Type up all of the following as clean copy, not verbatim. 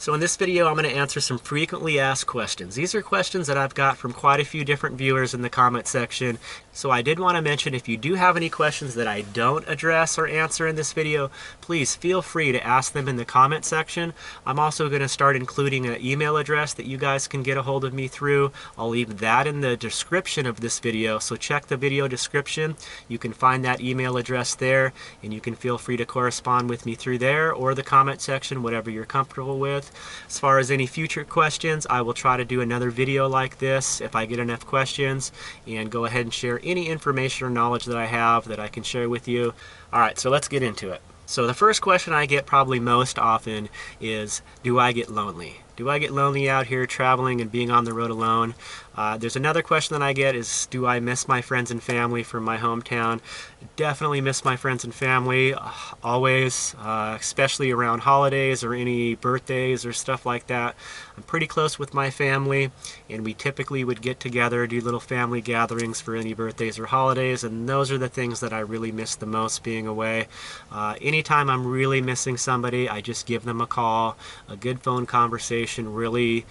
So in this video, I'm going to answer some frequently asked questions. These are questions that I've got from quite a few different viewers in the comment section. So I did want to mention, if you do have any questions that I don't address or answer in this video, please feel free to ask them in the comment section. I'm also going to start including an email address that you guys can get a hold of me through. I'll leave that in the description of this video, so check the video description. You can find that email address there, and you can feel free to correspond with me through there or the comment section, whatever you're comfortable with. As far as any future questions, I will try to do another video like this if I get enough questions, and go ahead and share any information or knowledge that I have that I can share with you. Alright, so let's get into it. So the first question I get probably most often is, do I get lonely? Do I get lonely out here traveling and being on the road alone? There's another question that I get is, do I miss my friends and family from my hometown? Definitely miss my friends and family, always, especially around holidays or any birthdays or stuff like that. I'm pretty close with my family, and we typically would get together, do little family gatherings for any birthdays or holidays, and those are the things that I really miss the most, being away. Anytime I'm really missing somebody, I just give them a call. A good phone conversation really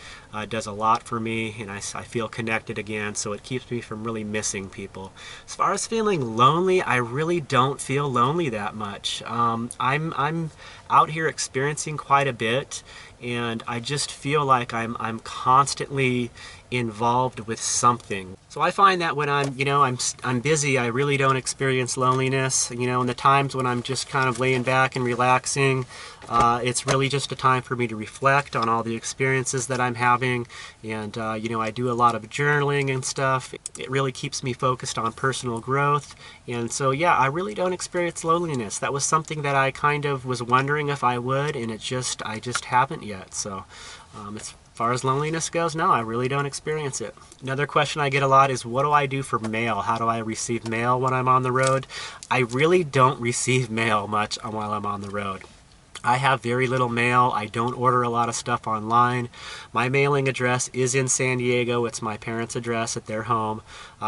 does a lot for me, and I feel connected again, so it keeps me from really missing people. As far as feeling lonely, I really don't feel lonely that much. I'm out here experiencing quite a bit, and I just feel like I'm constantly involved with something. So I find that when I'm busy, I really don't experience loneliness. In the times when I'm just kind of laying back and relaxing, it's really just a time for me to reflect on all the experiences that I'm having, and I do a lot of journaling and stuff. It really keeps me focused on personal growth, and so yeah, I really don't experience loneliness. That was something that I kind of was wondering if I would, and I just haven't yet. So as far as loneliness goes, no, I really don't experience it. Another question I get a lot is, what do I do for mail? How do I receive mail when I'm on the road? I really don't receive mail much while I'm on the road. I have very little mail. I don't order a lot of stuff online. My mailing address is in San Diego. It's my parents' address at their home.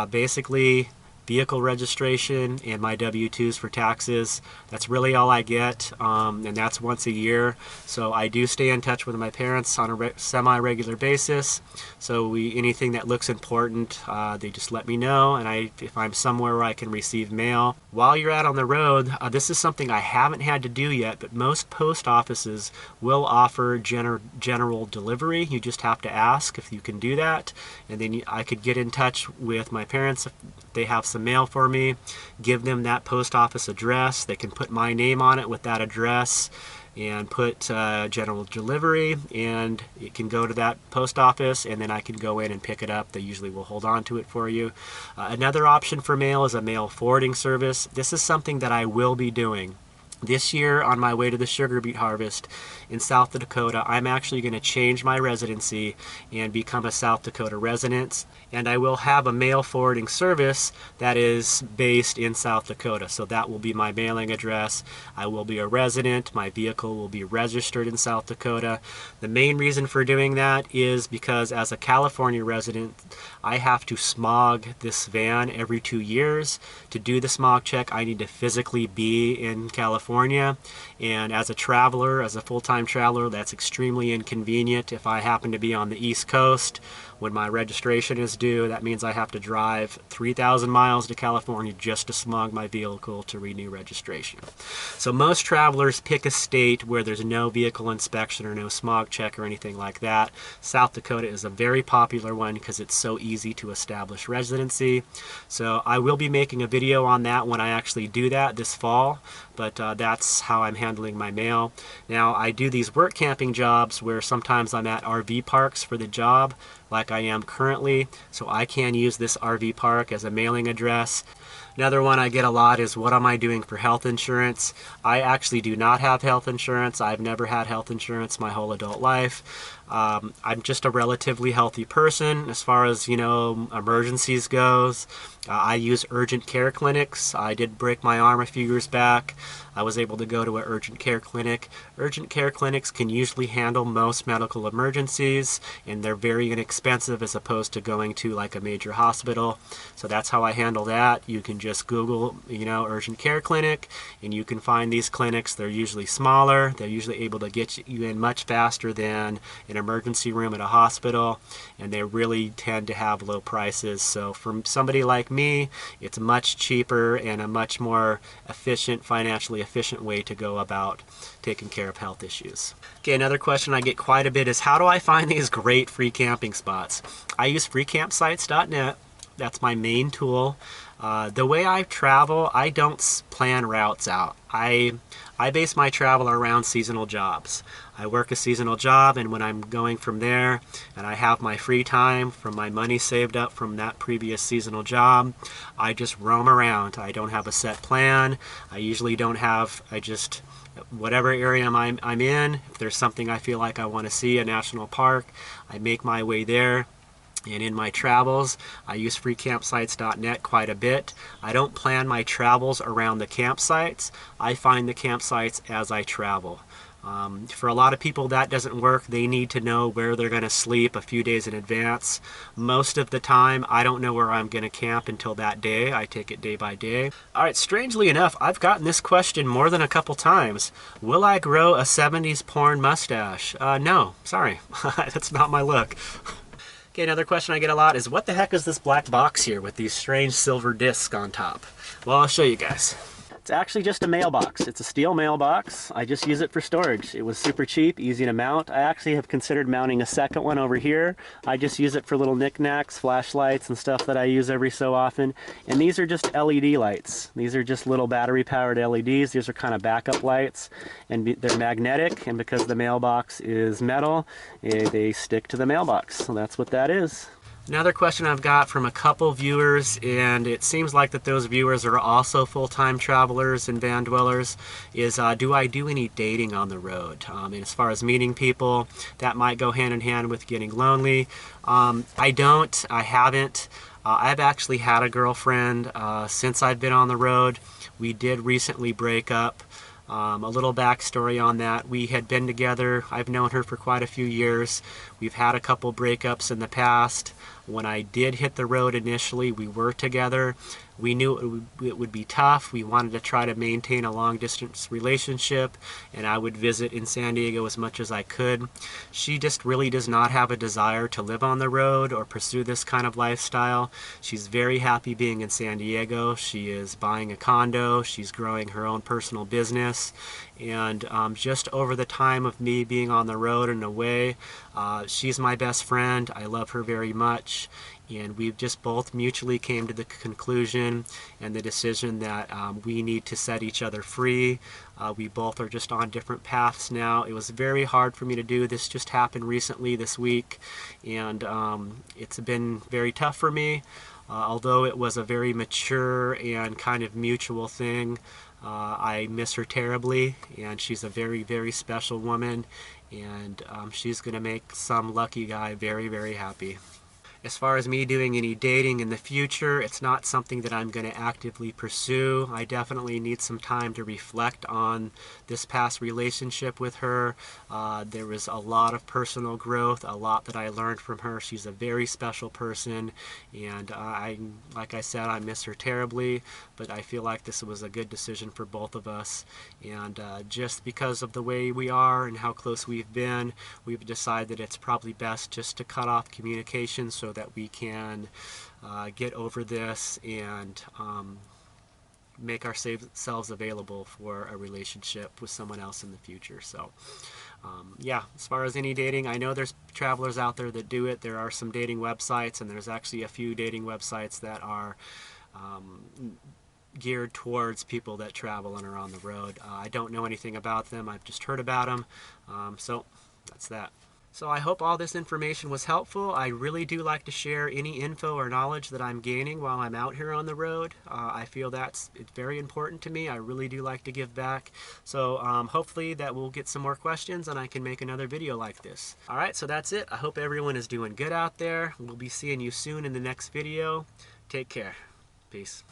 Basically, vehicle registration and my W-2s for taxes. That's really all I get, and that's once a year. So I do stay in touch with my parents on a semi-regular basis. So anything that looks important, they just let me know, and if I'm somewhere where I can receive mail. While you're out on the road, this is something I haven't had to do yet, but most post offices will offer general delivery. You just have to ask if you can do that, and then I could get in touch with my parents if they have some mail for me, give them that post office address. They can put my name on it with that address and put general delivery, and it can go to that post office, and then I can go in and pick it up. They usually will hold on to it for you. Another option for mail is a mail forwarding service. This is something that I will be doing. This year, on my way to the sugar beet harvest in South Dakota, I'm actually going to change my residency and become a South Dakota resident, and I will have a mail forwarding service that is based in South Dakota. So that will be my mailing address. I will be a resident. My vehicle will be registered in South Dakota. The main reason for doing that is because as a California resident, I have to smog this van every 2 years. To do the smog check, I need to physically be in California, and as a traveler, as a full-time traveler, that's extremely inconvenient. If I happen to be on the East Coast when my registration is due, that means I have to drive 3,000 miles to California just to smog my vehicle to renew registration. So most travelers pick a state where there's no vehicle inspection or no smog check or anything like that. South Dakota is a very popular one because it's so easy to establish residency. So I will be making a video on that when I actually do that this fall, but that's how I'm handling my mail. Now, I do these work camping jobs where sometimes I'm at RV parks for the job, like I am currently, so I can use this RV park as a mailing address. Another one I get a lot is, what am I doing for health insurance? I actually do not have health insurance. I've never had health insurance my whole adult life. I'm just a relatively healthy person as far as, emergencies goes. I use urgent care clinics. I did break my arm a few years back. I was able to go to an urgent care clinic. Urgent care clinics can usually handle most medical emergencies, and they're very inexpensive expensive as opposed to going to like a major hospital. So that's how I handle that. You can just Google, urgent care clinic, and you can find these clinics. They're usually smaller. They're usually able to get you in much faster than an emergency room at a hospital, and they really tend to have low prices. So for somebody like me, it's much cheaper and a much more efficient, financially efficient way to go about taking care of health issues. Okay, another question I get quite a bit is, how do I find these great free camping spots? I use freecampsites.net. That's my main tool. The way I travel, I don't plan routes out. I base my travel around seasonal jobs. I work a seasonal job, and when I'm going from there and I have my free time from my money saved up from that previous seasonal job, I just roam around. I don't have a set plan. I usually don't have, whatever area I'm in, if there's something I feel like I want to see, a national park, I make my way there. And in my travels, I use freecampsites.net quite a bit. I don't plan my travels around the campsites. I find the campsites as I travel. For a lot of people that doesn't work. They need to know where they're going to sleep a few days in advance. Most of the time, I don't know where I'm going to camp until that day. I take it day by day. All right, strangely enough, I've gotten this question more than a couple times. Will I grow a 70s porn mustache? No, sorry. That's not my look. Okay, another question I get a lot is, what the heck is this black box here with these strange silver discs on top? Well, I'll show you guys. It's actually just a mailbox. It's a steel mailbox. I just use it for storage. It was super cheap, easy to mount. I actually have considered mounting a second one over here. I just use it for little knickknacks, flashlights, and stuff that I use every so often. And these are just LED lights. These are just little battery-powered LEDs. These are kind of backup lights, and they're magnetic, and because the mailbox is metal, they stick to the mailbox. So that's what that is. Another question I've got from a couple viewers, and it seems like that those viewers are also full-time travelers and van dwellers, is do I do any dating on the road? And as far as meeting people, that might go hand in hand with getting lonely. I don't. I haven't. I've actually had a girlfriend since I've been on the road. We did recently break up. A little backstory on that. We had been together. I've known her for quite a few years. We've had a couple breakups in the past. When I did hit the road initially, we were together. We knew it would be tough. We wanted to try to maintain a long-distance relationship, and I would visit in San Diego as much as I could. She just really does not have a desire to live on the road or pursue this kind of lifestyle. She's very happy being in San Diego. She is buying a condo. She's growing her own personal business. And just over the time of me being on the road and away, she's my best friend. I love her very much. And we've just both mutually came to the conclusion and the decision that we need to set each other free. We both are just on different paths now. It was very hard for me to do. This just happened recently this week, and it's been very tough for me. Although it was a very mature and kind of mutual thing, I miss her terribly, and she's a very, very special woman, and she's going to make some lucky guy very, very happy. As far as me doing any dating in the future, it's not something that I'm going to actively pursue. I definitely need some time to reflect on this past relationship with her. There was a lot of personal growth, a lot that I learned from her. She's a very special person, and like I said, I miss her terribly, but I feel like this was a good decision for both of us. And just because of the way we are and how close we've been, we've decided that it's probably best just to cut off communication so that we can get over this and make ourselves available for a relationship with someone else in the future. So yeah, as far as any dating, I know there's travelers out there that do it. There are some dating websites, and there's actually a few dating websites that are geared towards people that travel and are on the road. I don't know anything about them. I've just heard about them. So that's that. So I hope all this information was helpful. I really do like to share any info or knowledge that I'm gaining while I'm out here on the road. I feel it's very important to me. I really do like to give back. So hopefully that we'll get some more questions and I can make another video like this. All right, so that's it. I hope everyone is doing good out there. We'll be seeing you soon in the next video. Take care. Peace.